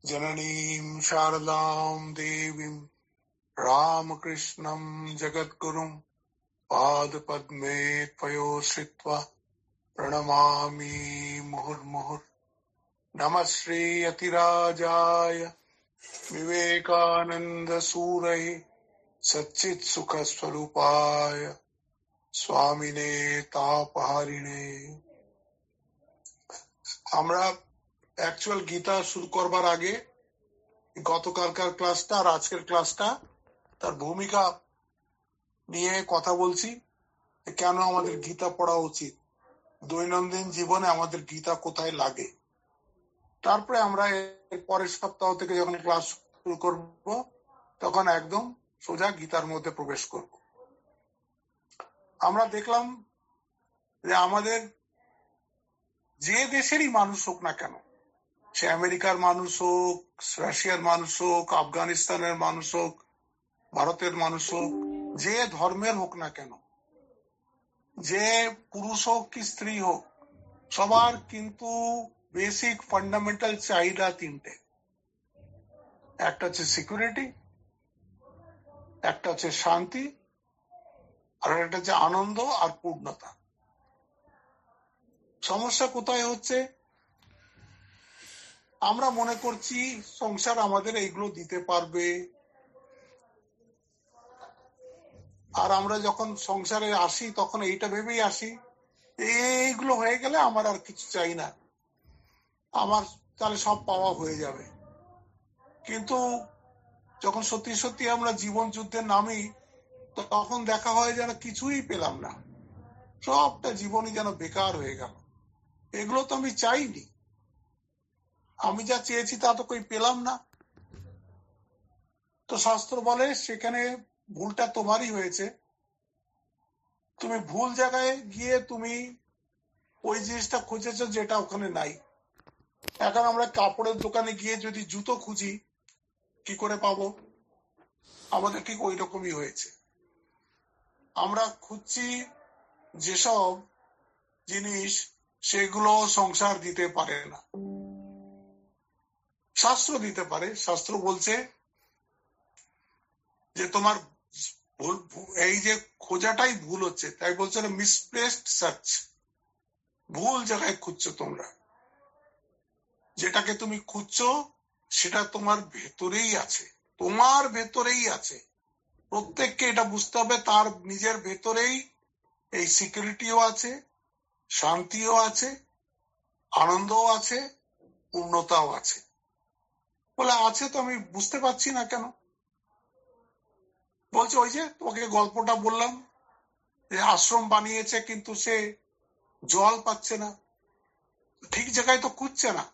जननीं शारदां देवीं रामकृष्णं जगद्गुरुं पादपद्मे पयोश्रित्वा प्रणमामि मुहुर्मुहुः। नमः श्री यतिराजाय विवेकानन्दसूरये सच्चित्सुखस्वरूपाय स्वामिने तापहारिणे। আমরা অ্যাকচুয়াল গীতা শুরু করবার আগে গতকালকার ক্লাসটা আর আজকের ক্লাসটা তার ভূমিকা নিয়ে কথা বলছি। কেন আমাদের গীতা পড়া উচিত, দৈনন্দিন জীবনে আমাদের গীতা কোথায় লাগে। তারপরে আমরা এর পরের সপ্তাহ থেকে যখন ক্লাস শুরু করব তখন একদম সোজা গীতার মধ্যে প্রবেশ করব। আমরা দেখলাম যে আমাদের যে দেশেরই মানুষ হোক না কেন, সে আমেরিকার মানুষ হোক, রাশিয়ার মানুষ হোক, আফগানিস্তানের মানুষ হোক, ভারতের মানুষ হোক, যে ধর্মের হোক না কেন, যে পুরুষ হোক কি স্ত্রী হোক, সবার কিন্তু বেসিক ফান্ডামেন্টাল চাহিদা তিনটে। একটা হচ্ছে সিকিউরিটি, একটা হচ্ছে শান্তি, আর একটা হচ্ছে আনন্দ আর পূর্ণতা। সমস্যা কোথায় হচ্ছে, আমরা মনে করছি সংসার আমাদের এইগুলো দিতে পারবে, আর আমরা যখন সংসারে আসি তখন এইটা ভেবেই আসি এইগুলো হয়ে গেলে আমার আর কিছু চাই না, আমার তাহলে সব পাওয়া হয়ে যাবে। কিন্তু যখন সত্যি সত্যি আমরা জীবন যুদ্ধে নামি তখন দেখা হয় যেন কিছুই পেলাম না, সবটা জীবনই যেন বেকার হয়ে গেল। এগুলো তো আমি চাইনি, আমি যা চেয়েছি তা তো কই পেলাম না। তো শাস্ত্র বলে সেখানে ভুলটা তোমারই হয়েছে, তুমি ভুল জায়গায় গিয়ে তুমি ওই জিনিসটা খুঁজেছো যেটা ওখানে নাই। এখন আমরা কাপড়ের দোকানে গিয়ে যদি জুতো খুঁজি কি করে পাবো, আমাদের ঠিক ওই রকমই হয়েছে। আমরা খুঁজছি যেসব জিনিস সেগুলো সংসার দিতে পারে না, শাস্ত্র দিতে পারে। শাস্ত্র বলছে যে তোমার এই যে খোঁজাটাই ভুল হচ্ছে, তাই বলছে মিসপ্লেসড সার্চ, ভুল জায়গায় খুঁজছো তোমরা। যেটাকে তুমি খুঁজছো সেটা তোমার ভেতরেই আছে, তোমার ভেতরেই আছে। প্রত্যেককে এটা বুঝতে হবে, তার নিজের ভেতরেই এই সিকিউরিটিও আছে, শান্তিও আছে, আনন্দও আছে, পূর্ণতাও আছে। বলে আছে তো আমি বুঝতে পারছি না কেন। বলছে ওই যে তোমাকে গল্পটা বললাম যে আশ্রম বানিয়েছে কিন্তু সে জল পাচ্ছে না, ঠিক জায়গায় তো খুঁজছে না,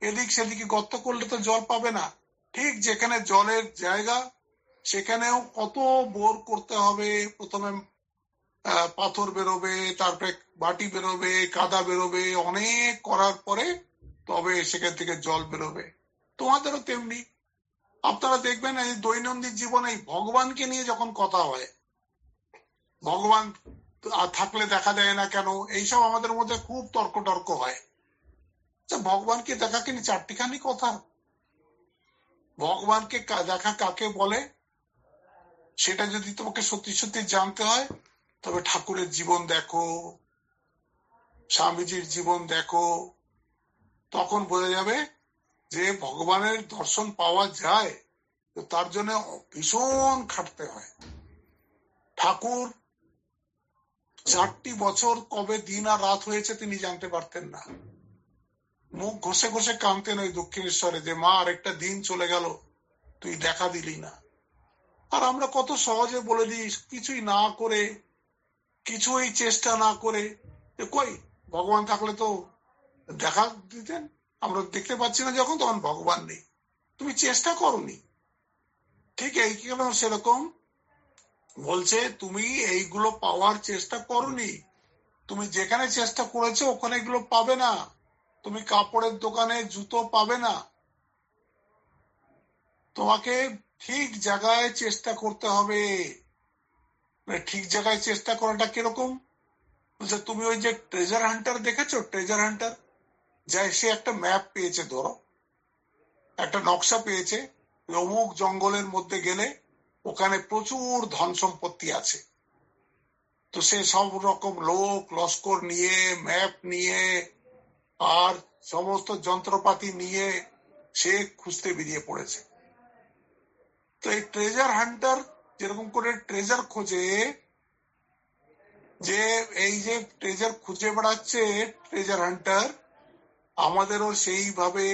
এদিক সেদিকে গর্ত করলে তো জল পাবে না। ঠিক যেখানে জলের জায়গা সেখানেও কত বোর করতে হবে, প্রথমে পাথর বেরোবে, তারপরে বাটি বেরোবে, কাদা বেরোবে, অনেক করার পরে তবে সেখান থেকে জল বেরোবে। তোমাদেরও তেমনি। আপনারা দেখবেন এই দৈনন্দিন জীবনে ভগবানকে নিয়ে যখন কথা হয়, ভগবান থাকলে দেখা দেয় না কেন, এইসব আমাদের মধ্যে খুব তর্ক হয়। ভগবানকে দেখাকে নিয়ে চারটিখানি কথা। ভগবানকে দেখা কাকে বলে সেটা যদি তোমাকে সত্যি সত্যি জানতে হয় তবে ঠাকুরের জীবন দেখো, স্বামীজির জীবন দেখো, তখন বোঝা যাবে যে ভগবানের দর্শন পাওয়া যায়, তো তার জন্য ভীষণ খাটতে হয়। ঠাকুর 4টি বছর কবে দিন আর রাত হয়েছে তিনি জানতে পারতেন না, মুখ ঘষে ঘষে কাঁদতেন ওই দক্ষিণেশ্বরে যে মা আরেকটা দিন চলে গেল, তুই দেখা দিলি না। আর আমরা কত সহজে বলে দিই, কিছুই না করে, কিছুই চেষ্টা না করে, কই ভগবান থাকলে তো দেখা দিতেন, আমরা দেখতে পাচ্ছি না যখন, তখন ভগবান নেই, তুমি চেষ্টা করোনি। ঠিক এই কেন সেরকম বলছে তুমি এইগুলো পাওয়ার চেষ্টা করোনি, তুমি যেখানে চেষ্টা করেছো ওখানে এগুলো পাবে না, তুমি কাপড়ের দোকানে জুতো পাবে না, তোমাকে ঠিক জায়গায় চেষ্টা করতে হবে। ঠিক জায়গায় চেষ্টা করাটা কিরকম, তুমি ওই যে ট্রেজার হান্টার দেখেছো, ট্রেজার হান্টার যায়, সে একটা ম্যাপ পেয়েছে, ধরো একটা নকশা পেয়েছে, অমুক জঙ্গলের মধ্যে গেলে ওখানে প্রচুর ধন সম্পত্তি আছে। তো সে সব রকম লোক লস্কর নিয়ে, ম্যাপ নিয়ে আর সমস্ত যন্ত্রপাতি নিয়ে সে খুঁজতে বেরিয়ে পড়েছে। তো এই ট্রেজার হান্টার যেরকম করে ট্রেজার খোঁজে, যে এই যে ট্রেজার খুঁজে বেড়াচ্ছে ট্রেজার হান্টার, আমাদেরও সেইভাবে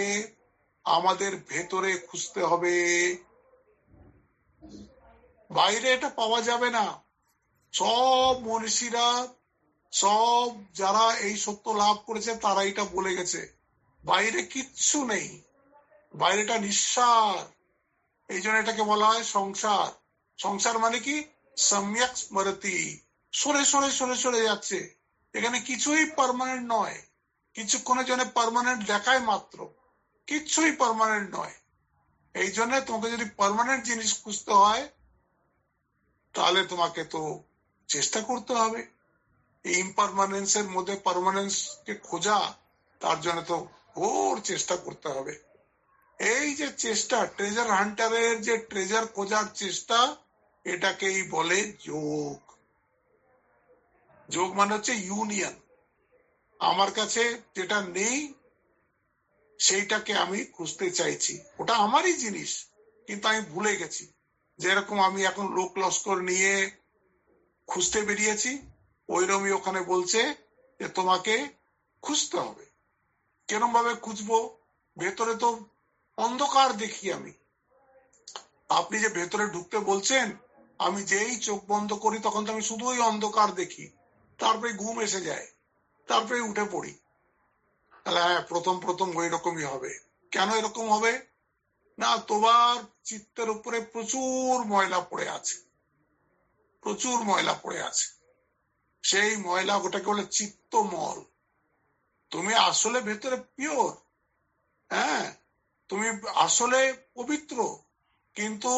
আমাদের ভেতরে খুঁজতে হবে। বাইরে এটা পাওয়া যাবে না। সব মনীষীরা, সব যারা এই সত্য লাভ করেছে তারা এটা বলে গেছে, বাইরে কিচ্ছু নেই, বাইরেটা নিঃসার। এই জন্য এটাকে বলা হয় সংসার। সংসার মানে কি? সম্যক স্মরতি, সরে সরে সরে সরে যাচ্ছে। এখানে কিছুই পার্মানেন্ট নয়, কিছুক্ষণের জন্য পার্মানেন্ট দেখায় মাত্র, কিচ্ছুই পার্মানেন্ট নয়। এই জন্য তোমাকে যদি পার্মানেন্ট জিনিস খুঁজতে হয় তাহলে তোমাকে তো চেষ্টা করতে হবে। এই ইমপারমানেন্সের মধ্যে পার্মানেন্স কে খোঁজা, তার জন্য তো ঘোর চেষ্টা করতে হবে। এই যে চেষ্টা, ট্রেজার হান্টারের যে ট্রেজার খোঁজার চেষ্টা, এটাকেই বলে যোগ। যোগ মানে হচ্ছে ইউনিয়ন। আমার কাছে যেটা নেই সেইটাকে আমি খুঁজতে চাইছি, ওটা আমারই জিনিস কিন্তু আমি ভুলে গেছি। যেরকম আমি এখন লোক লস্কর নিয়ে খুঁজতে বেরিয়েছি, ওইরকমই ওখানে বলছে যে তোমাকে খুঁজতে হবে। কেরম ভাবে খুঁজবো? ভেতরে তো অন্ধকার দেখি আমি। আপনি যে ভেতরে ঢুকতে বলছেন, আমি যেই চোখ বন্ধ করি তখন তো আমি শুধুই অন্ধকার দেখি, তারপরে ঘুম এসে যায়, তারপরে উঠে পড়ি। তাহলে হ্যাঁ, প্রথম প্রথম ওই রকমই হবে। কেন এরকম হবে? না, তোমার চিত্তের উপরে প্রচুর ময়লা পড়ে আছে, প্রচুর ময়লা পড়ে আছে। সেই ময়লা, ওটাকে বলে চিত্তমল। তুমি আসলে ভেতরে পিওর, হ্যাঁ, তুমি আসলে পবিত্র, কিন্তু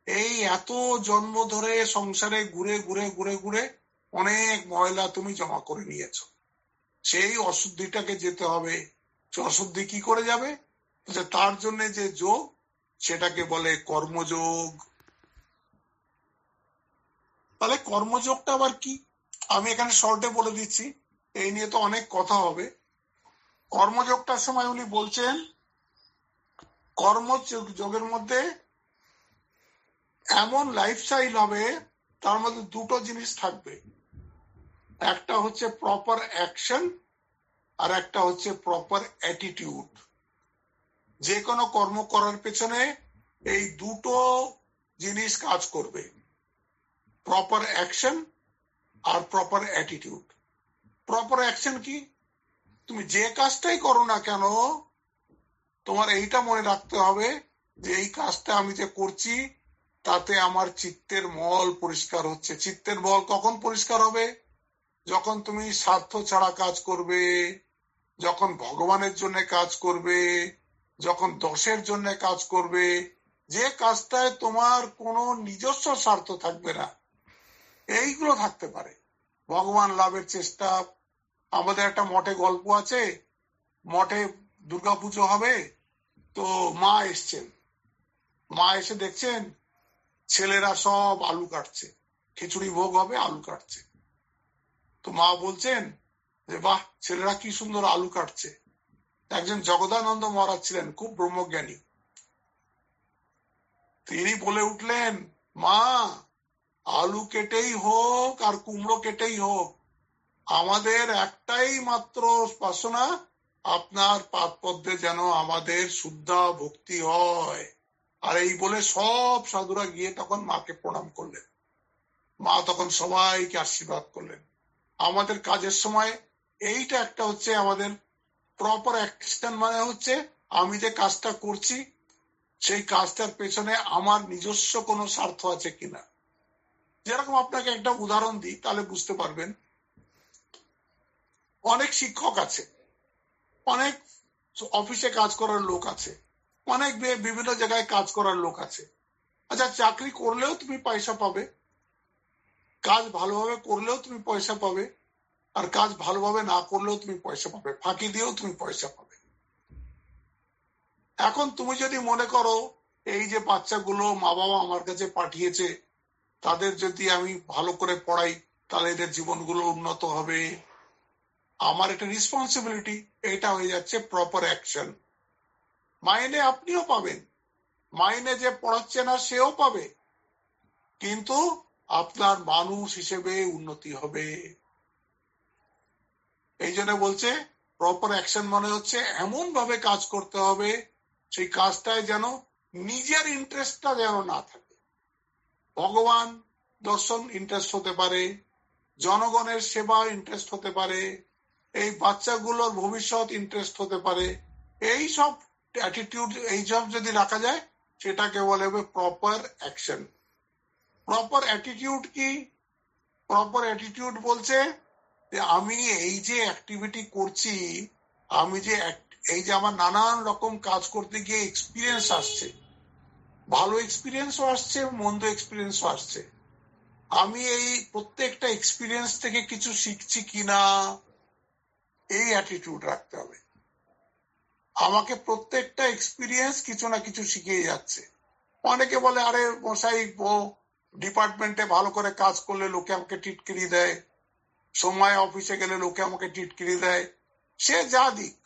এই এত জন্ম ধরে সংসারে ঘুরে ঘুরে ঘুরে ঘুরে অনেক ময়লা তুমি জমা করে নিয়েছো। সেই অশুদ্ধিটাকে যেতে হবে। অশুদ্ধি কি করে যাবে? তার জন্য যে যোগ, সেটাকে বলে কর্মযোগ। তাহলে কর্মযোগটা আবার কি? আমি এখানে শর্টে বলে দিচ্ছি, এই নিয়ে তো অনেক কথা হবে। কর্মযোগটার সময় উনি বলছেন, কর্মযোগের মধ্যে এমন লাইফস্টাইল হবে, তার মধ্যে দুটো জিনিস থাকবে। একটা হচ্ছে প্রপার অ্যাকশন, আর একটা হচ্ছে প্রপার অ্যাটিটিউড। যে কোনো কর্ম করার পেছনে এই দুটো জিনিস কাজ করবে, প্রপার অ্যাকশন আর প্রপার অ্যাটিটিউড। প্রপার অ্যাকশন কি? তুমি যে কাজটাই করো না কেন, তোমার এইটা মনে রাখতে হবে যে এই কাজটা আমি যে করছি তাতে আমার চিত্তের মল পরিষ্কার হচ্ছে। চিত্তের মল কখন পরিষ্কার হবে? যখন তুমি স্বার্থ ছাড়া কাজ করবে, যখন ভগবানের জন্য কাজ করবে, যখন দশের জন্য কাজ করবে, যে কাজটায় তোমার কোনো নিজস্ব স্বার্থ থাকবে না। এইগুলো থাকতে পারে ভগবান লাভের চেষ্টা। আমাদের একটা মঠে গল্প আছে, মঠে দুর্গাপুজো হবে, তো মা এসছেন, মা এসে দেখছেন ছেলেরা সব আলু কাটছে, খিচুড়ি ভোগ হবে, আলু কাটছে। তো মা বলছেন যে বাহ, ছেলেরা কি সুন্দর আলু কাটছে। একজন জগদানন্দ মহারাজ ছিলেন, খুব ব্রহ্মজ্ঞানী। তিনি বলে উঠলেন, মা, আলু কেটেই হোক আর কুমড়ো কেটেই হোক, আমাদের একটাই মাত্র বাসনা, আপনার পাদ পদ্মে যেন আমাদের শুদ্ধা ভক্তি হয়। আর এই বলে সব সাধুরা গিয়ে তখন মাকে প্রণাম করলেন। মা তখন সবাইকে আশীর্বাদ করলেন। আমাদের কাজের সময় এইটা একটা হচ্ছে আমাদের প্রপার অ্যাকশন, মানে হচ্ছে আমি যে কাজটা করছি সেই কাজটার পেছনে আমার নিজস্ব কোনো স্বার্থ আছে কিনা। যেরকম আপনাকে একটা উদাহরণ দিই তাহলে বুঝতে পারবেন। অনেক শিক্ষক আছে, অনেক অফিসে কাজ করার লোক আছে, অনেক বিভিন্ন জায়গায় কাজ করার লোক আছে। আচ্ছা, চাকরি করলেও তুমি পয়সা পাবে, কাজ ভালোভাবে করলেও তুমি পয়সা পাবে, আর কাজ ভালোভাবে না করলেও তুমি পয়সা পাবে, ফাঁকি দিয়েও তুমি পয়সা পাবে। এখন তুমি যদি মনে করো এই যে বাচ্চাগুলো মা বাবা আমার কাছে পাঠিয়েছে, তাদের যদি আমি ভালো করে পড়াই তাহলে এদের জীবনগুলো উন্নত হবে, আমার একটা রেসপন্সিবিলিটি, এটা হয়ে যাচ্ছে প্রপার অ্যাকশন। মাইনে আপনিও পাবেন, মাইনে যে পড়াচ্ছে না সেও পাবে, কিন্তু আপনার মানুষ হিসেবে উন্নতি হবে। এই জন্য বলছে প্রপার অ্যাকশন মানে হচ্ছে এমন ভাবে কাজ করতে হবে সেই কাজটায় যেন নিজের ইন্টারেস্টটা যেন না থাকে। ভগবান দর্শন ইন্টারেস্ট হতে পারে, জনগণের সেবা ইন্টারেস্ট হতে পারে, এই বাচ্চাগুলোর ভবিষ্যৎ ইন্টারেস্ট হতে পারে। এই সব অ্যাটিটিউড, এই সব যদি রাখা যায় সেটাকে বলে প্রপার অ্যাকশন। প্রপার অ্যাটিটিউড কি? প্রপার অ্যাটিটিউড বলছে যে আমি এই যে অ্যাক্টিভিটি করছি, আমি যে এই যে আমার নানান রকম কাজ করতে গিয়ে এক্সপিরিয়েন্স আসছে, ভালো এক্সপিরিয়েন্সও আসছে, মন্দ এক্সপিরিয়েন্সও আসছে, আমি এই প্রত্যেকটা এক্সপিরিয়েন্স থেকে কিছু শিখছি কিনা, এই অ্যাটিটিউড রাখতে হবে। আমাকে প্রত্যেকটা এক্সপিরিয়েন্স কিছু না কিছু শিখিয়ে যাচ্ছে। অনেকে বলে আরে মশাই ডিপার্টমেন্টে ভালো করে কাজ করলে লোকে আমাকে টিটকিরি দেয়, সময় অফিসে গেলে লোকে আমাকে টিটকিরি দেয়। সে যা দিক,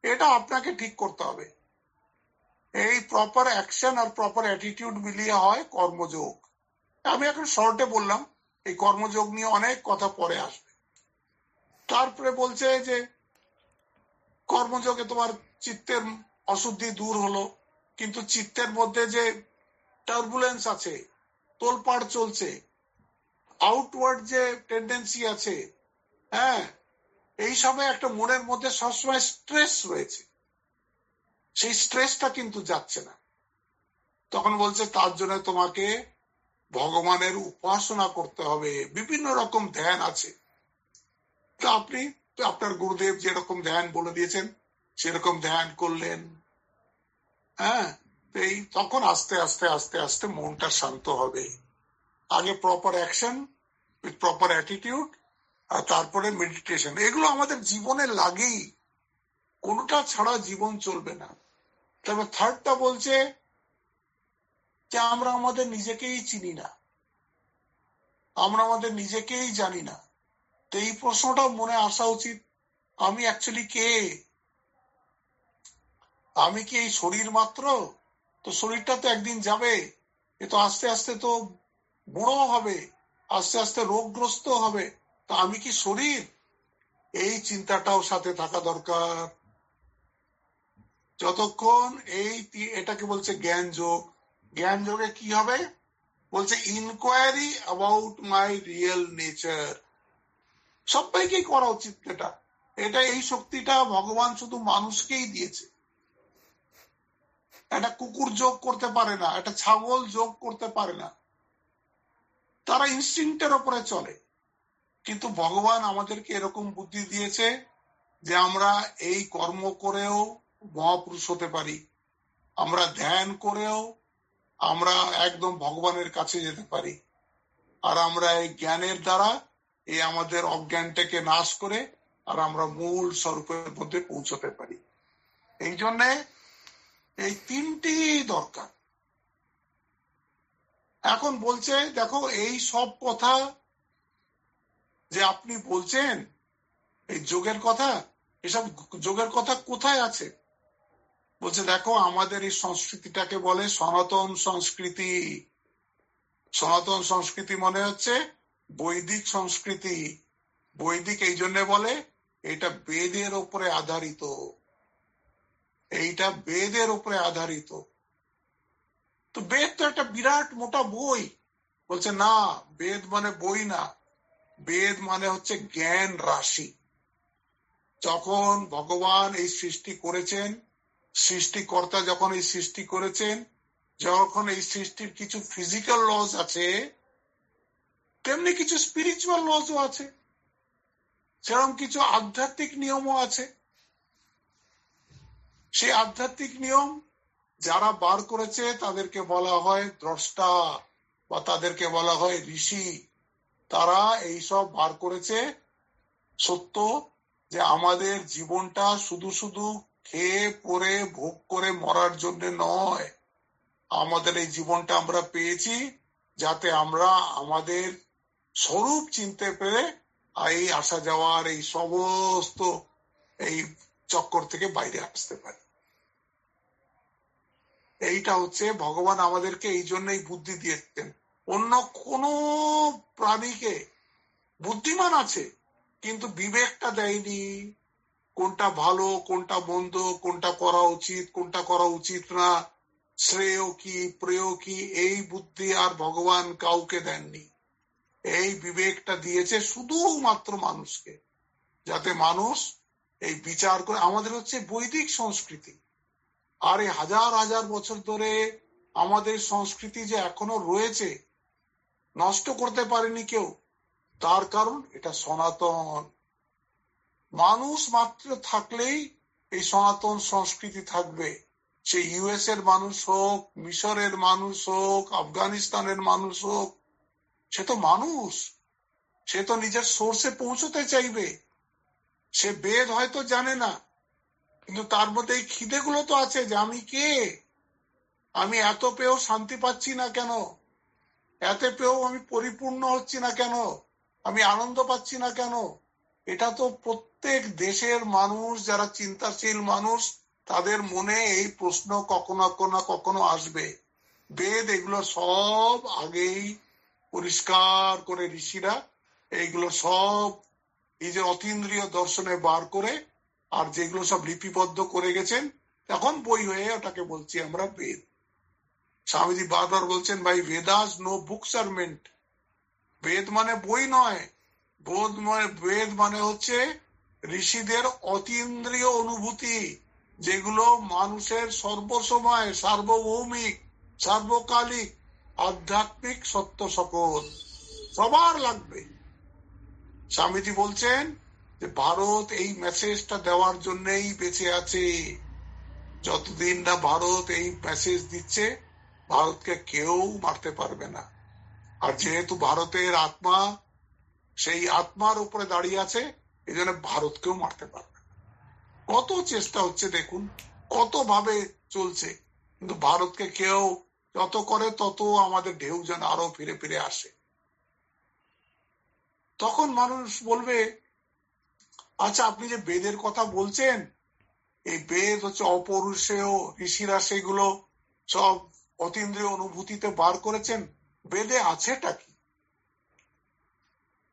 এটা আপনাকে ঠিক করতে হবে। এই প্রপার অ্যাকশন আর প্রপার অ্যাটিটিউড মিলিয়ে হয় কর্মযোগ। আমি এখন শর্টে বললাম, এই কর্মযোগ নিয়ে অনেক কথা পরে আসবে। তারপরে বলছে যে কর্মযোগে তোমার চিত্তের অশুদ্ধি দূর হলো, কিন্তু চিত্তের মধ্যে যে টার্বুলেন্স আছে, তোলপাড় চলছে, আউটওয়ার্ড যে টেন্ডেন্সি আছে, হ্যাঁ, এই সবে একটা মনের মধ্যে সবসময় স্ট্রেস রয়েছে, সেই স্ট্রেসটা কিন্তু যাচ্ছে না। তখন বলছে তার জন্য তোমাকে ভগবানের উপাসনা করতে হবে, বিভিন্ন রকম ধ্যান আছে। তা আপনি আপনার গুরুদেব যেরকম ধ্যান বলে দিয়েছেন সেরকম ধ্যান করলেন, হ্যাঁ, এই তখন আস্তে আস্তে আস্তে আস্তে মনটা শান্ত হবে। আগে proper action with proper attitude, আর তারপরে মেডিটেশন। এগুলো আমাদের জীবনে লাগেই, কোনোটা ছাড়া জীবন চলবে না। তবে থার্ডটা বলছে যে আমরা আমাদের নিজেকেই চিনি না, আমরা আমাদের নিজেকেই জানি না। তো এই প্রশ্নটা মনে আসা উচিত, আমি অ্যাকচুয়ালি কে? আমি কি এই শরীর মাত্র? তো শরীরটা তো একদিন যাবে, এ তো আস্তে আস্তে তো বুড়ো হবে, আস্তে আস্তে রোগগ্রস্ত হবে, তো আমি কি শরীর? এই চিন্তাটাও সাথে থাকা দরকার। যতক্ষণ এটাকে বলছে জ্ঞান যোগ। জ্ঞান যোগে কি হবে? বলছে inquiry about my real nature. সবাইকেই করা উচিত এটা। এটা এই শক্তিটা ভগবান শুধু মানুষকেই দিয়েছে। একটা কুকুর যোগ করতে পারে না, একটা ছাগল যোগ করতে পারে না, তারা ইনস্টিংক্টের ওপরে চলে। কিন্তু ভগবান আমাদেরকে এরকম বুদ্ধি দিয়েছে যে আমরা এই কর্ম করেও মহাপুরুষ হতে পারি, আমরা ধ্যান করেও আমরা একদম ভগবানের কাছে যেতে পারি, আর আমরা এই জ্ঞানের দ্বারা এই আমাদের অজ্ঞানটাকে নাশ করে আর আমরা মূল স্বরূপের মধ্যে পৌঁছতে পারি। এই জন্যে এই তিনটি দরকার। এখন বলছে দেখো এই সব কথা যে আপনি বলছেন, এই যোগের কথা, এসব যোগের কথা কোথায় আছে? বলছে দেখো আমাদের এই সংস্কৃতিটাকে বলে সনাতন সংস্কৃতি। সনাতন সংস্কৃতি মানে হচ্ছে বৈদিক সংস্কৃতি। বৈদিক এই জন্য বলে এটা বেদের উপরে আধারিত, এইটা বেদের উপরে আধারিত। তো বেদ তো একটা বিরাট মোটা বই। বলছে না, বেদ মানে বই না, বেদ মানে হচ্ছে জ্ঞান রাশি। যখন ভগবান এই সৃষ্টি করেছেন, সৃষ্টিকর্তা যখন এই সৃষ্টি করেছেন, যখন এই সৃষ্টির কিছু ফিজিক্যাল লজ আছে, তেমনি কিছু স্পিরিচুয়াল লজও আছে, সেরকম কিছু আধ্যাত্মিক নিয়মও আছে। সেই আধ্যাত্মিক নিয়ম যারা বার করেছে তাদেরকে বলা হয় দ্রষ্টা, বা তাদেরকে বলা হয় ঋষি। তারা এইসব বার করেছে সত্য যে আমাদের জীবনটা শুধু শুধু খেয়ে পরে ভোগ করে মরার জন্য নয়। আমাদের এই জীবনটা আমরা পেয়েছি যাতে আমরা আমাদের স্বরূপ চিনতে পেরে এই আসা যাওয়ার এই সমস্ত এই চক্কর থেকে বাইরে আসতে পারি। এইটা হচ্ছে ভগবান আমাদেরকে এই জন্যই বুদ্ধি দিয়েছেন। অন্য কোন প্রাণীকে বুদ্ধিমান আছে কিন্তু বিবেকটা দেয়নি, কোনটা ভালো কোনটা মন্দ, কোনটা করা উচিত কোনটা করা উচিত না, শ্রেয় কি প্রেয় কি, এই বুদ্ধি আর ভগবান কাউকে দেননি। এই বিবেকটা দিয়েছে শুধুমাত্র মানুষকে, যাতে মানুষ এই বিচার করে। আমাদের হচ্ছে বৈদিক সংস্কৃতি, আর এই হাজার হাজার বছর ধরে আমাদের সংস্কৃতি যে এখনো রয়েছে, নষ্ট করতে পারেনি কেউ, তার কারণ এটা সনাতন। মানুষ মাত্র থাকলেই এই সনাতন সংস্কৃতি থাকবে। সে ইউএস এর মানুষ হোক, মিশরের মানুষ হোক, আফগানিস্তানের মানুষ হোক, সে তো মানুষ, সে তো নিজের সোর্সে পৌঁছতে চাইবে। সে বেদ হয়তো জানে না, কিন্তু তার মধ্যে এই খিদেগুলো তো আছে যে আমি কে, আমি এত পেয়েও শান্তি পাচ্ছি না কেন, এত পেয়েও আমি পরিপূর্ণ হচ্ছি না কেন, আমি আনন্দ পাচ্ছি না কেন। এটা তো প্রত্যেক দেশের মানুষ যারা চিন্তাশীল মানুষ, তাদের মনে এই প্রশ্ন কখনো না কখনো আসবে। বেদ এগুলো সব আগেই পরিষ্কার করে ঋষিরা এইগুলো সব এই যে অতীন্দ্রিয় দর্শনে বার করে, আর যেগুলো সব লিপিবদ্ধ করে গেছেন, এখন বই হয়ে ওটাকে বলছি আমরা বেদ। স্বামীজি বারবার বলছেন, ভাই Vedas no books are meant. বেদ মানে বই নয়, বেদ মানে হচ্ছে ঋষিদের অতীন্দ্রিয় অনুভূতি, যেগুলো মানুষের সর্বসময় সার্বভৌমিক সার্বকালিক আধ্যাত্মিক সত্য সকল সবার লাগবে। স্বামীজি বলছেন যে ভারত এই মেসেজটা দেওয়ার জন্যই বেঁচে আছে। যতদিন না ভারত এই মেসেজ দিচ্ছে, ভারতকে কেউ মারতে পারবে না। আর যেহেতু ভারতের আত্মা সেই আত্মার উপরে দাঁড়িয়ে আছে, এই জন্য ভারতকেও মারতে পারবে না। কত চেষ্টা হচ্ছে দেখুন, কত ভাবে চলছে, কিন্তু ভারতকে কেউ যত করে তত আমাদের ঢেউ যেন আরো ফিরে ফিরে আসে। তখন মানুষ বলবে, আচ্ছা আপনি যে বেদের কথা বলছেন, এই বেদ হচ্ছে অপৌরুষেয়, ঋষিরা সেগুলো সব অতীন্দ্রিয় অনুভূতিতে বার করেছেন, বেদে আছেটা কি?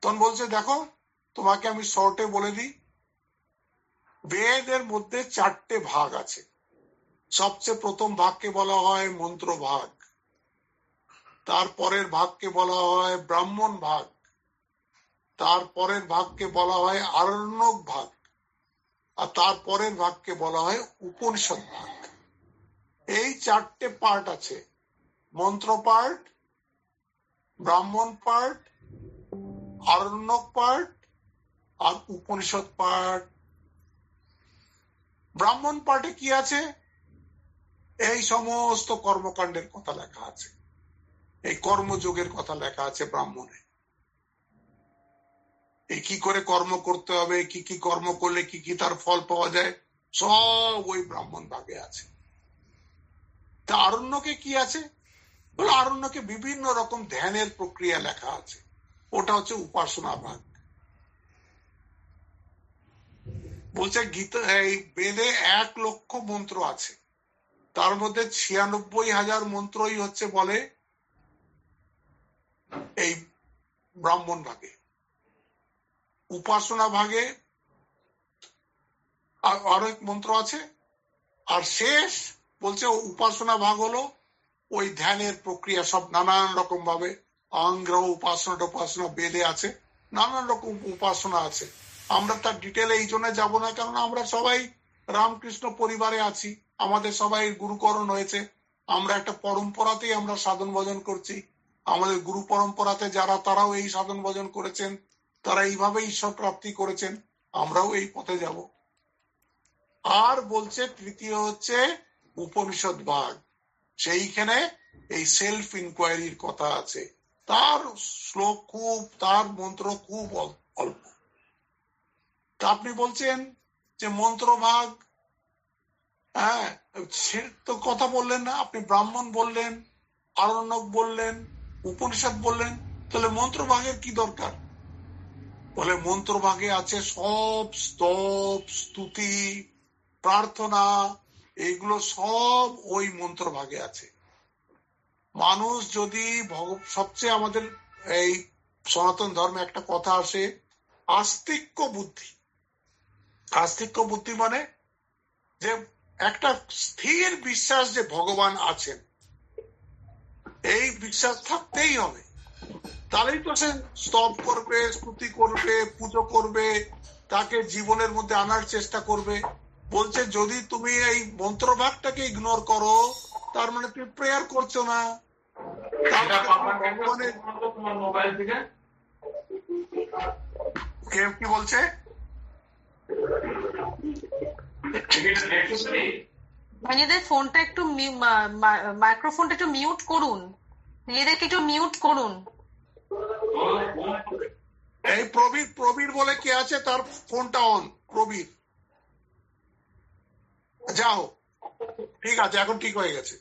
তখন বলছে, দেখো তোমাকে আমি শর্টে বলে দিই, বেদের মধ্যে 4টে ভাগ আছে। সবচেয়ে প্রথম ভাগকে বলা হয় মন্ত্র ভাগ, তারপরের ভাগকে বলা হয় ব্রাহ্মণ ভাগ, তারপরের ভাগকে বলা হয় আরণ্যক ভাগ, আর তারপরের ভাগকে বলা হয় উপনিষদ ভাগ। এই 4টে পার্ট আছে, মন্ত্র পার্ট, ব্রাহ্মণ পার্ট, আরণ্যক পার্ট আর উপনিষদ পার্ট। ব্রাহ্মণ পার্টে কি আছে? এই সমস্ত কর্মকাণ্ডের কথা লেখা আছে, এই কর্মযোগের কথা লেখা আছে ব্রাহ্মণে। এই কি করে কর্ম করতে হবে, কি কি কর্ম করলে কি কি তার ফল পাওয়া যায়, সব ওই ব্রাহ্মণ ভাগে আছে। তা আরণ্যকে কি আছে? বলে আরণ্যকে বিভিন্ন রকম ধ্যানের প্রক্রিয়া লেখা আছে, ওটা হচ্ছে উপাসনা ভাগ। বলছে গীতা, এই বেদে 1,00,000 মন্ত্র আছে, তার মধ্যে 96,000 মন্ত্রই হচ্ছে বলে এই ব্রাহ্মণ ভাগে। উপাসনা ভাগে আরেক মন্ত্র আছে, আর শেষ বলছে উপাসনা ভাগ হলো ওই ধ্যানের প্রক্রিয়া, সব নানান রকম ভাবে অঙ্গ্রহ উপাসনা বেদে আছে, নানান রকম উপাসনা আছে। আমরা তার ডিটেলে এই জন্য যাবো না, কারণ আমরা সবাই রামকৃষ্ণ পরিবারে আছি, আমাদের সবাই গুরুকরণ হয়েছে, আমরা একটা পরম্পরাতেই আমরা সাধন ভজন করছি। আমাদের গুরু পরম্পরাতে যারা, তারাও এই সাধন ভজন করেছেন, তারা এইভাবে ঈশ্বর প্রাপ্তি করেছেন, আমরাও এই পথে যাব। আর বলছে তৃতীয় হচ্ছে উপনিষদ ভাগ, সেইখানে এই সেলফ ইনকোয়ারির কথা আছে, তার শ্লোক খুব, তার মন্ত্র খুব অল্প। তা আপনি বলছেন যে মন্ত্র ভাগ হ্যাঁ, সে তো কথা বললেন না। আপনি ব্রাহ্মণ বললেন, আরণ্যক বললেন, উপনিষদ বললেন, তাহলে মন্ত্রভাগের কি দরকার? বলে মন্ত্রভাগে আছে সব স্তব, স্তুতি, প্রার্থনা, এইগুলো সব ওই মন্ত্রভাগে আছে। মানুষ যদি সবচেয়ে আমাদের এই সনাতন ধর্মে একটা কথা আসে, আস্তিক্য বুদ্ধি। আস্তিক্য বুদ্ধি মানে যে একটা স্থির বিশ্বাস যে ভগবান আছেন, এই বিশ্বাস থাকতেই হবে। তাহলেই তো সে স্তব করবে, স্তুতি করবে, পুজো করবে, তাকে জীবনের মধ্যে আনার চেষ্টা করবে। বলছে যদি তুমি এই মন্ত্রভাগটাকে ইগনোর করো, তার মানে তুমি প্রেয়ার করছো না। ভগবানের কেউ কি বলছে? নিজেদের ফোনটা একটু মাইক্রোফোনটা একটু মিউট করুন, নিজেদেরকে একটু মিউট করুন। এই প্রবীর বলে কে আছে, তার ফোনটা অন। প্রবীর, যাও, ঠিক আছে, এখন ঠিক হয়ে গেছে।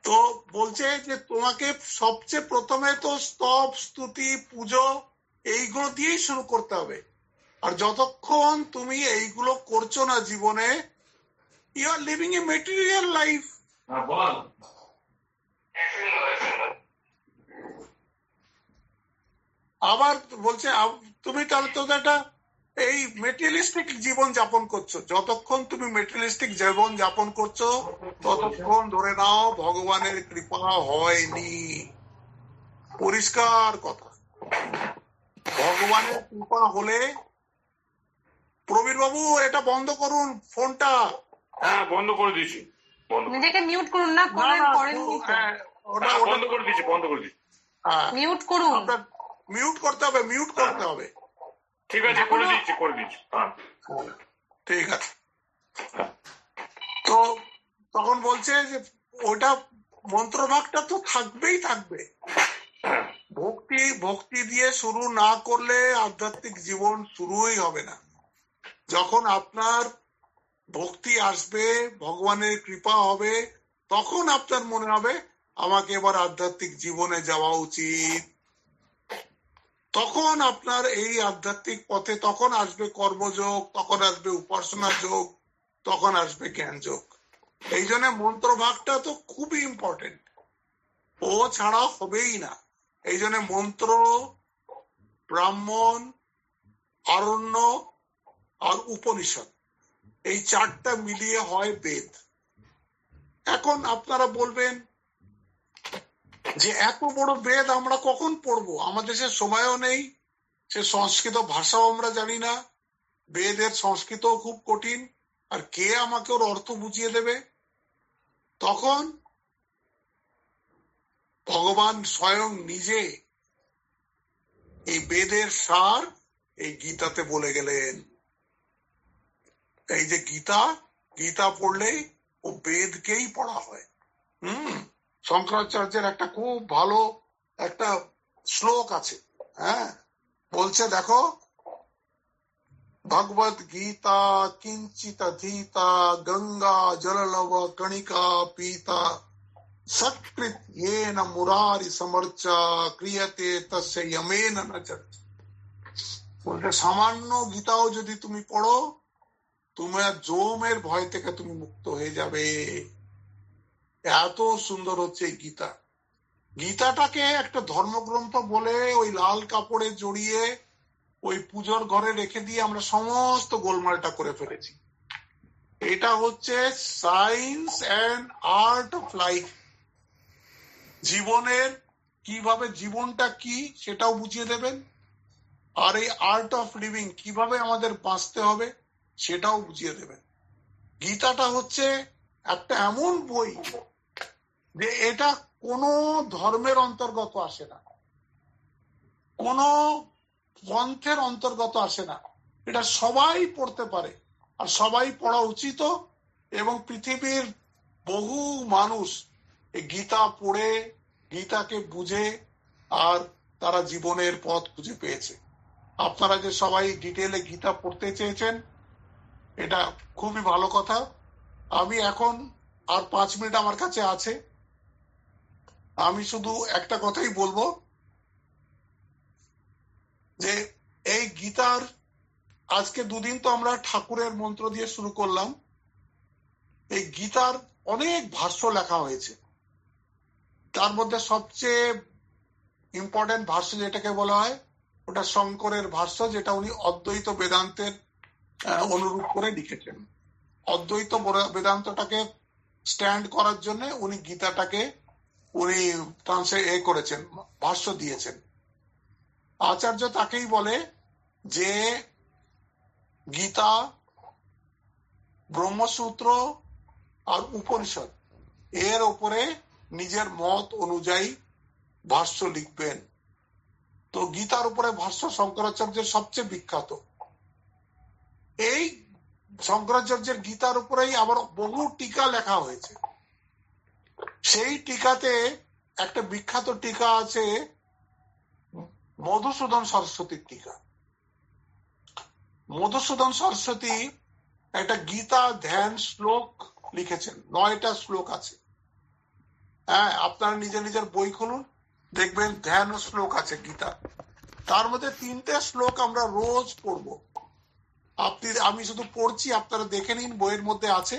তো বলছে যে তোমাকে সবচেয়ে প্রথমে তো স্তব, স্তুতি, পুজো এইগুলো দিয়েই শুরু করতে হবে। আর যতক্ষণ তুমি এইগুলো করছো না জীবনে, you are living a material life. আবার বলছে তুমি তাহলে তো একটা এই মেটেরিয়ালিস্টিক জীবন যাপন করছো। যতক্ষণ তুমি মেটেরিয়ালিস্টিক জীবন যাপন করছো, ততক্ষণ ধরে নাও ভগবানের কৃপা হয়নি। পরিষ্কার কথা। ভগবানের কৃপা হলে, প্রবীর বাবু এটা বন্ধ করুন ফোনটা। হ্যাঁ, বন্ধ করে দিয়েছি। নিজেকে মিউট করুন না, করেননি তো। ওটা বন্ধ করে দিয়েছি, বন্ধ করে দিয়েছি। মিউট করুন। মিউট করতে হবে, মিউট করতে হবে। ঠিক আছে, করে দিচ্ছি, করে দিচ্ছি। ঠিক আছে। তো তখন বলছে যে ওটা মন্ত্রভাগটা তো থাকবেই থাকবে। ভক্তি দিয়ে শুরু না করলে আধ্যাত্মিক জীবন শুরুই হবে না। যখন আপনার ভক্তি আসবে, ভগবানের কৃপা হবে, তখন আপনার মনে হবে আমাকে এবার আধ্যাত্মিক জীবনে যাওয়া উচিত। তখন আপনার এই আধ্যাত্মিক পথে তখন আসবে কর্মযোগ, তখন আসবে উপাসনা যোগ, তখন আসবে জ্ঞান যোগ। এই জন্য মন্ত্রভাগটা তো খুবই ইম্পর্টেন্ট, ও ছাড়া হবেই না। এই জন্য মন্ত্র, ব্রাহ্মণ, আরণ্য আর উপনিষদ, এই চারটা মিলিয়ে হয় বেদ। এখন আপনারা বলবেন যে এত বড় বেদ আমরা কখন পড়বো? আমাদের সে সময়ও নেই, সে সংস্কৃত ভাষাও আমরা জানি না, বেদের সংস্কৃত খুব কঠিন, আর কে আমাকে ওর অর্থ বুঝিয়ে দেবে? তখন ভগবান স্বয়ং নিজে এই বেদের সার এই গীতাতে বলে গেলেন। এই যে গীতা, গীতা পড়লেই ও বেদকেই পড়া হয়। শঙ্করাচার্যের একটা খুব ভালো একটা শ্লোক আছে, হ্যাঁ, বলছে দেখো, ভগবদ গীতা কিঞ্চিত ধীতা গঙ্গা জললব কণিকা পীতা সৎকৃত येन মুরারি সমর্চা ক্রিয়তে তস্য यमेन न चर्चा। বলতে সামান্য গীতাও যদি তুমি পড়ো, তোমার জমের ভয় থেকে তুমি মুক্ত হয়ে যাবে। এত সুন্দর হচ্ছে এই গীতা। গীতাটাকে একটা ধর্মগ্রন্থ বলে ওই লাল কাপড়ে জড়িয়ে ওই পুজোর ঘরে রেখে দিয়ে আমরা সমস্ত গোলমালটা করে ফেলেছি। এটা হচ্ছে science and art of life. জীবনের কিভাবে, জীবনটা কি সেটাও বুঝিয়ে দেবেন, আর এই আর্ট অফ লিভিং কিভাবে আমাদের বাঁচতে হবে সেটাও বুঝিয়ে দেবেন। গীতাটা হচ্ছে একটা এমন বই যে এটা কোনো ধর্মের অন্তর্গত আসে না, কোনো পন্থের অন্তর্গত আসে না। এটা সবাই পড়তে পারে আর সবাই পড়া উচিত। এবং পৃথিবীর বহু মানুষ এই গীতা পড়ে, গীতাকে বুঝে, আর তারা জীবনের পথ খুঁজে পেয়েছে। আপনারা যে সবাই ডিটেলে গীতা পড়তে চেয়েছেন, এটা খুবই ভালো কথা। আমি এখন আর 5 মিনিট আমার কাছে আছে, আমি শুধু একটা কথাই বলবো যে এই গীতার আজকে দুদিন তো আমরা ঠাকুরের মন্ত্র দিয়ে শুরু করলাম। এই গীতার অনেক ভাষ্য লেখা হয়েছে, তার মধ্যে সবচেয়ে ইম্পর্টেন্ট ভাষ্য যেটাকে বলা হয় ওটা শঙ্করের ভাষ্য, যেটা উনি অদ্বৈত বেদান্তের অনুরূপ করে লিখেছেন। অদ্বৈত বেদান্তটাকে স্ট্যান্ড করার জন্য উনি গীতাটাকে উনি ট্রান্সলেট করেছেন, ভাষ্য দিয়েছেন। আচার্য তাকেই বলে যে গীতা, ব্রহ্মসূত্র আর উপনিষদ এর ওপরে নিজের মত অনুযায়ী ভাষ্য লিখবেন। তো গীতার উপরে ভাষ্য শঙ্করাচার্যের সবচেয়ে বিখ্যাত। এই শঙ্করাচার্যের গীতার উপরেই আবার বহু টিকা লেখা হয়েছে। সেই টিকাতে একটা বিখ্যাত টিকা আছে মধুসূদন সরস্বতীর টিকা। মধুসূদন সরস্বতী একটা গীতা ধ্যান শ্লোক লিখেছেন, 9টা শ্লোক আছে। হ্যাঁ, আপনারা নিজের নিজের বই খুলুন, দেখবেন ধ্যান শ্লোক আছে গীতা। তার মধ্যে 3টে শ্লোক আমরা রোজ পড়ব। আমি শুধু পড়ছি, আপনারা দেখে নিন, বইয়ের মধ্যে আছে।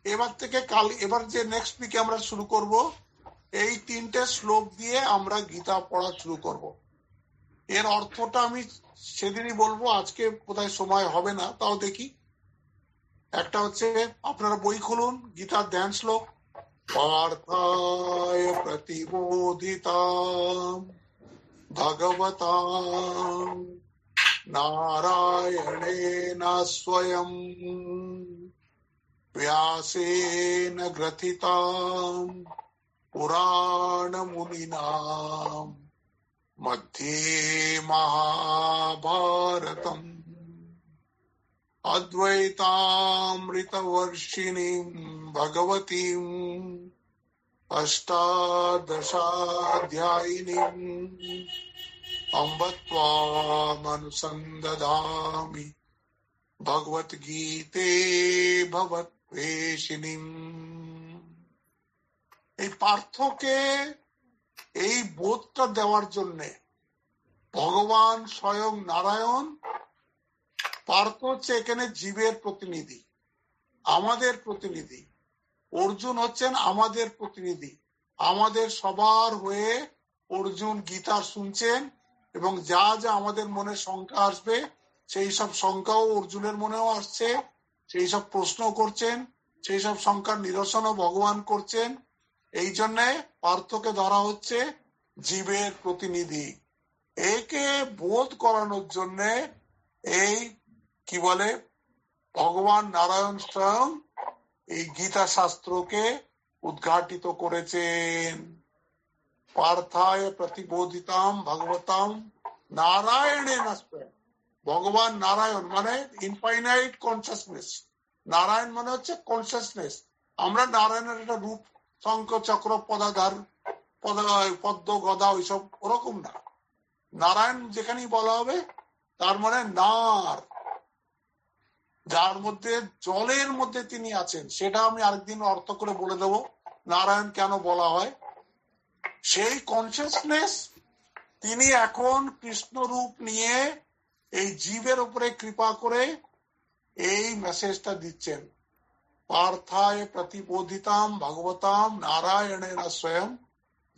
এবার থেকে এবার যে নেক্সট উইকে আমরা শুরু করব, এই 3টে শ্লোক দিয়ে আমরা গীতা পড়া শুরু করব। এর অর্থটা আমি সেদিনই বলবো, আজকে বোধহয় সময় হবে না, তাও দেখি। একটা হচ্ছে, আপনারা বই খুলুন, গীতার ধ্যান শ্লোক। পার্থায় প্রতিবোধিতাম ভগবতাম নারায়ণেন স্বয়ং ব্যাসেন গ্রথিতাম পুরাণ মুনিনাম মধ্যে মহাভারতম অদ্বৈতামৃতবর্ষিণীম ভগবতীম অষ্টাদশাধ্যায়িনীম অম্ব ত্বামনুসন্দধামি ভগবদ্গীতে ভবদ্বেষিণীম। এই পার্থকে এই বোধটা দেওয়ার জন্য ভগবান স্বয়ং নারায়ণ, পার্থ হচ্ছে এখানে জীবের প্রতিনিধি, আমাদের প্রতিনিধি। অর্জুন হচ্ছেন আমাদের প্রতিনিধি, আমাদের সবার হয়ে অর্জুন গীতা শুনছেন, এবং যা যা আমাদের মনে শঙ্কা আসবে সেই সব শঙ্কাও অর্জুনের মনেও আসছে, সেই সব প্রশ্ন করছেন, সেই সব শঙ্কার নিরসনও ভগবান করছেন। এই জন্য পার্থকে ধরা হচ্ছে জীবের প্রতিনিধি। একে বোধ করানোর জন্য এই কি বলে ভগবান নারায়ণ স্বয়ং এই গীতা শাস্ত্রকে উদ্ঘাটিত করেছেন। পার্থায় প্রতিবোধিতাম ভগবতাম নারায়ণেন স্বয়ং। ভগবান নারায়ণ মানে ইনফাইনাইট কনসাসনেস। নারায়ণ মানে হচ্ছে কনসাসনেস। আমরা নারায়ণের একটা রূপ, শঙ্খ চক্র পদাধার পদ্ম গদা ওইসব ওরকম না। নারায়ণ যেখানেই বলা হবে তার মানে নার, যার মধ্যে জলের মধ্যে তিনি আছেন। সেটা আমি আরেকদিন অর্থ করে বলে দেব নারায়ণ কেন বলা হয়। সেই কনসাসনেস তিনি এখন কৃষ্ণ রূপ নিয়ে এই জীবের উপরে কৃপা করে এই মেসেজটা দিচ্ছেন। পার্থায় প্রতিবোধিতাম ভগবতাম নারায়ণেন স্বয়ং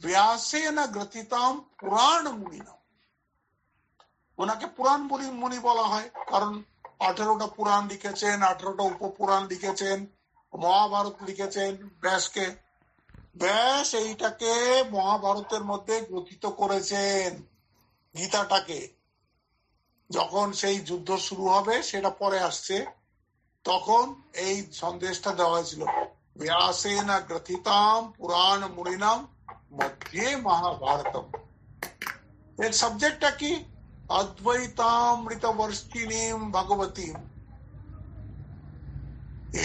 ব্যাসেন গ্রথিতাম পুরাণ মুনিনাম। ওনাকে পুরাণ মুনি বলা হয় কারণ 18টা পুরাণ লিখেছেন, 18টা উপপুরাণ লিখেছেন, মহাভারত লিখেছেন ব্যাসকে। ব্যাস এইটাকে মহাভারতের মধ্যে গ্রথিত করেছেন গীতাটাকে। যখন সেই যুদ্ধ শুরু হবে, সেটা পরে আসছে, তখন এই সন্দেশটা দেওয়া হয়েছিল, ব্যাসেন গ্রথিতাম পুরাণ মুনিনাম মধ্যে মহাভারতম। এর সাবজেক্টটা কি? অদ্বৈতামৃত বর্ষিণীম ভগবতীম।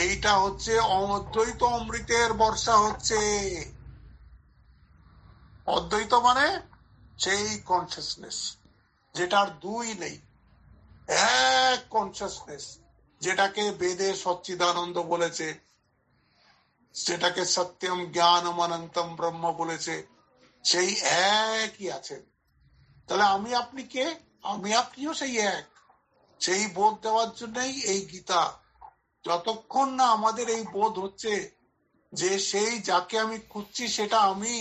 এইটা হচ্ছে অদ্বৈত অমৃতের বর্ষা হচ্ছে। অদ্বৈত মানে সেই কনসাসনেস যেটার দুই নেই, এক কনসাসনেস, যেটাকে বেদে সচ্চিদানন্দ বলেছে। যেটাকে সত্যম জ্ঞানম অনন্তম ব্রহ্ম বলেছে, সেই একই আছেন। তাহলে আমি আপনি কে? আমি আপনিও সেই এক। সেই বোধ দেওয়ার জন্যই এই গীতা। যতক্ষণ না আমাদের এই বোধ হচ্ছে যে সেই যাকে আমি খুঁজছি সেটা আমি,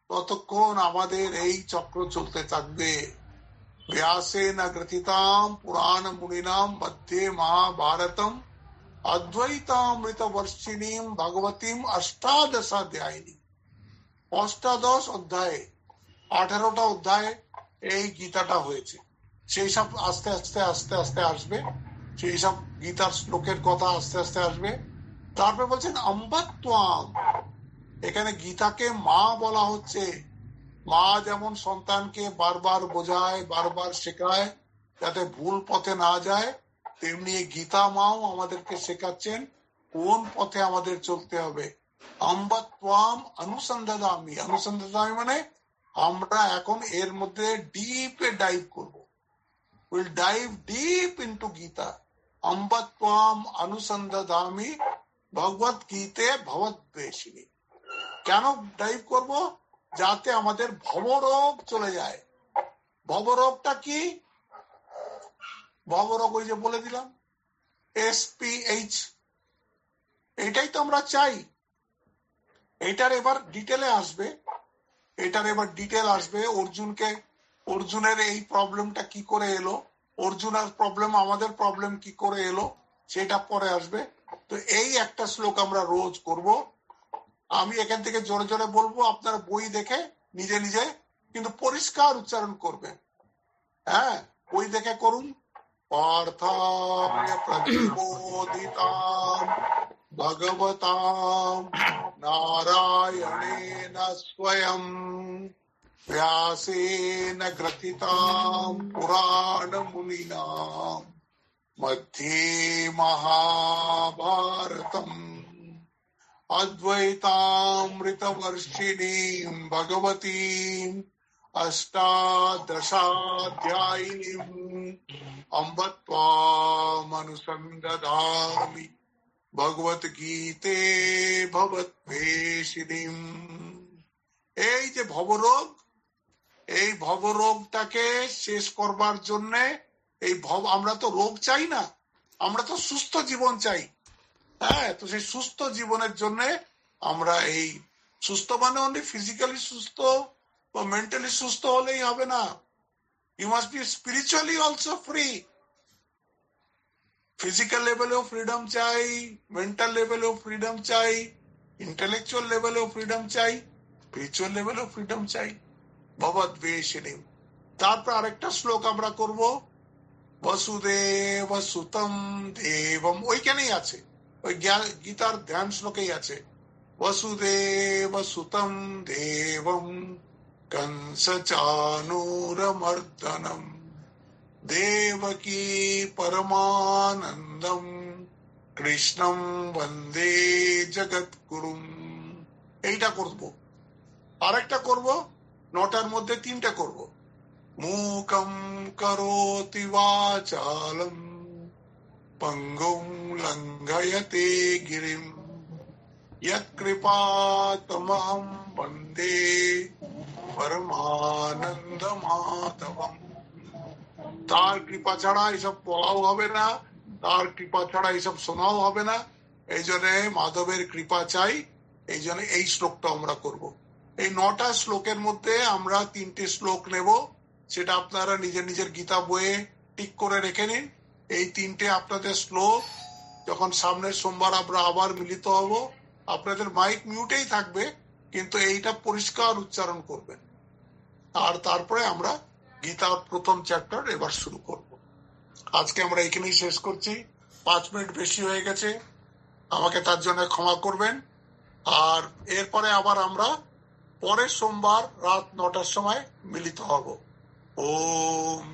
ততক্ষণ আমাদের এই চক্র চলতে থাকবে। व्यासेन ग्रथितां पुराण मुनिनां मध्ये महाभारतम अद्वैतामृत वर्षिणीं भगवतीं अष्टादशाध्यायिनी। অষ্টাদশ অধ্যায়ে 18টা অধ্যায় এই গীতাটা হয়েছে। সেই সব আস্তে আস্তে আস্তে আস্তে আসবে, সেই সব গীতার শ্লোকের কথা আস্তে আস্তে আসবে। তারপরে বলছেন অম্বত্বাম, এখানে গীতাকে মা বলা হচ্ছে। মা যেমন সন্তানকে বারবার বোঝায়, বারবার শেখায় যাতে ভুল পথে না যায়, তেমনি গীতা মাও আমাদেরকে শেখাচ্ছেন কোন পথে আমাদের চলতে হবে। অম্বত্বাম অনুসন্ধানামি, অনুসন্ধানামি মানে আমরা এখন এর মধ্যে ডিপে ডাইভ করব। Will dive deep into Gita. অম্বত্বাম অনুসন্ধানামি ভগবত গীতে ভবদ্বেষিনী। কেন ডাইভ করব? যাতে আমাদের ভবরোগ চলে যায়। ভবরোগটা কি? ভবরোগ ওই যে বলে দিলাম, SPH। এটাই তো আমরা চাই। এটার এবার ডিটেলে আসবে, এটার এবার ডিটেল আসবে। অর্জুনের এই প্রবলেমটা কি করে এলো, অর্জুনের প্রবলেম আমাদের প্রবলেম কি করে এলো, সেটা পরে আসবে। তো এই একটা শ্লোক আমরা রোজ করব। আমি এখান থেকে জোরে জোরে বলবো, আপনারা বই দেখে নিজে নিজে কিন্তু পরিষ্কার উচ্চারণ করবেন। হ্যাঁ, বই দেখে করুন। পার্থায় প্রতিবোধিতাম ভগবতাম নারায়ণেন স্বয়ং व्यासेन ग्रथितां पुराण मुनिना मध्ये महाभारतम् अद्वैतामृतवर्षिणीं भगवतीम् अष्टादशाध्यायिनीम् अम्ब त्वामनुसन्दधामि भगवद्गीते भवद्वेषिणीम्। এই যে ভবরোগ, এই ভবরোগটাকে শেষ করবার জন্য আমরা তো রোগ চাই না, আমরা তো সুস্থ জীবন চাই। হ্যাঁ, তো সেই সুস্থ জীবনের জন্য আমরা এই সুস্থ মানে অনলি ফিজিক্যালি সুস্থ বা মেন্টালি সুস্থ হলেই হবে না। You must be spiritually also free. Physical লেভেলেও ফ্রিডম চাই, মেন্টাল লেভেলেও ফ্রিডম চাই, ইন্টেলেকচুয়াল লেভেলেও ফ্রিডম চাই, স্পিরিচুয়াল লেভেলেও ফ্রিডম চাই। ভবদ্বেষিণী। তারপর আরেকটা শ্লোক আমরা করব, বসুদেব সুতম দেবম। ওইখানেই আছে, ওই গীতার ধ্যান শ্লোকেই আছে। वसुदेव सुतं देवं कंसचाणूरमर्दनम् देवकी परमानन्दं कृष्णं वन्दे जगद्गुरुम्। এইটা করব। আরেকটা করব, 9টার মধ্যে 3টা করব। मूकं करोति वाचालं पंगुं लंघयते गिरिं यत्कृपातमहं वन्दे परमानंद माधवम। তার কৃপা ছাড়া এসব বলাও হবে না, তার কৃপা ছাড়া এসব শোনাও হবে না। এই জন্য মাধবের কৃপা চাই, এই জন্য এই শ্লোকটা আমরা করব। এই 9টা শ্লোকের মধ্যে আমরা 3টে শ্লোক নেব, সেটা আপনারা নিজের নিজের গীতা বইয়ে টিক করে রেখে নিন। এই 3টে আপনাদের শ্লোক যখন সামনের সোমবার আমরা আবার মিলিত হব, আপনাদের মাইক মিউটেই থাকবে, কিন্তু এইটা পরিষ্কার উচ্চারণ করবেন। আর তারপরে আমরা গীতার প্রথম চ্যাপ্টার এবার শুরু করব। আজকে আমরা এখানেই শেষ করছি, 5 মিনিট বেশি হয়ে গেছে, আমাকে তার জন্য ক্ষমা করবেন। আর এরপরে আবার আমরা পরের সোমবার রাত 9টার সময় মিলিত হব। ওম